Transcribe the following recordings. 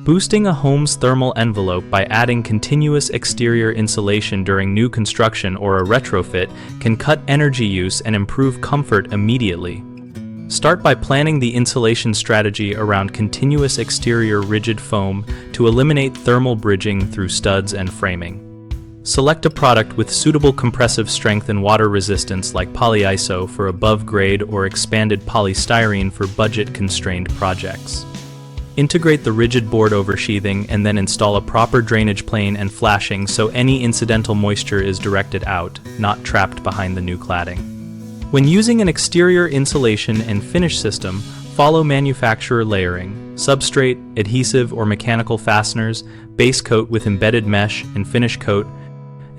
Boosting a home's thermal envelope by adding continuous exterior insulation during new construction or a retrofit can cut energy use and improve comfort immediately. Start by planning the insulation strategy around continuous exterior rigid foam to eliminate thermal bridging through studs and framing. Select a product with suitable compressive strength and water resistance like polyiso for above-grade or expanded polystyrene for budget-constrained projects. Integrate the rigid board oversheathing and then install a proper drainage plane and flashing so any incidental moisture is directed out, not trapped behind the new cladding. When using an exterior insulation and finish system, follow manufacturer layering, substrate, adhesive or mechanical fasteners, base coat with embedded mesh and finish coat,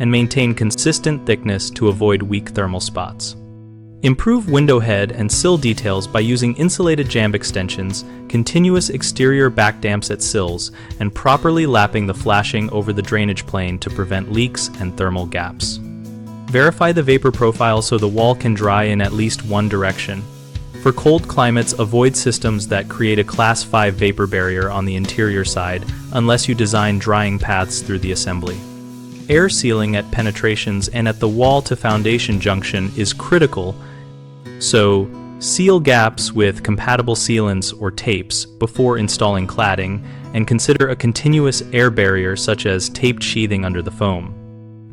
and maintain consistent thickness to avoid weak thermal spots. Improve window head and sill details by using insulated jamb extensions, continuous exterior backdamps at sills, and properly lapping the flashing over the drainage plane to prevent leaks and thermal gaps. Verify the vapor profile so the wall can dry in at least one direction. For cold climates, avoid systems that create a Class 5 vapor barrier on the interior side unless you design drying paths through the assembly. Air sealing at penetrations and at the wall-to-foundation junction is critical, so seal gaps with compatible sealants or tapes before installing cladding, and consider a continuous air barrier such as taped sheathing under the foam.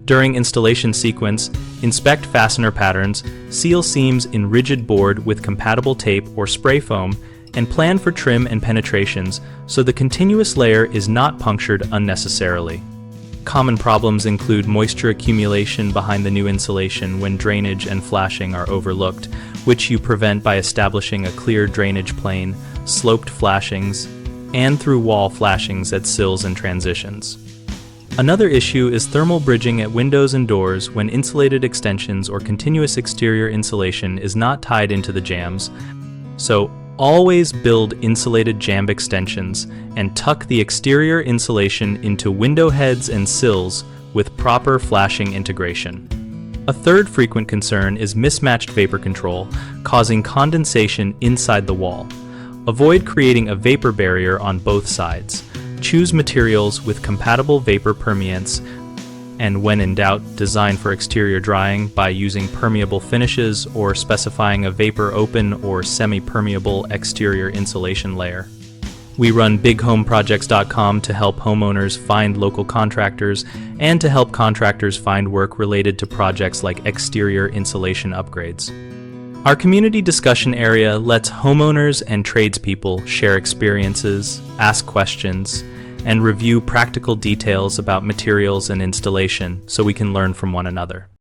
During installation sequence, inspect fastener patterns, seal seams in rigid board with compatible tape or spray foam, and plan for trim and penetrations so the continuous layer is not punctured unnecessarily. Common problems include moisture accumulation behind the new insulation when drainage and flashing are overlooked, which you prevent by establishing a clear drainage plane, sloped flashings, and through wall flashings at sills and transitions. Another issue is thermal bridging at windows and doors when insulated extensions or continuous exterior insulation is not tied into the jambs, so always build insulated jamb extensions and tuck the exterior insulation into window heads and sills with proper flashing integration. A third frequent concern is mismatched vapor control, causing condensation inside the wall. Avoid creating a vapor barrier on both sides. Choose materials with compatible vapor permeance, and when in doubt, design for exterior drying by using permeable finishes or specifying a vapor open or semi-permeable exterior insulation layer. We run bighomeprojects.com to help homeowners find local contractors and to help contractors find work related to projects like exterior insulation upgrades. Our community discussion area lets homeowners and tradespeople share experiences, ask questions, and review practical details about materials and installation so we can learn from one another.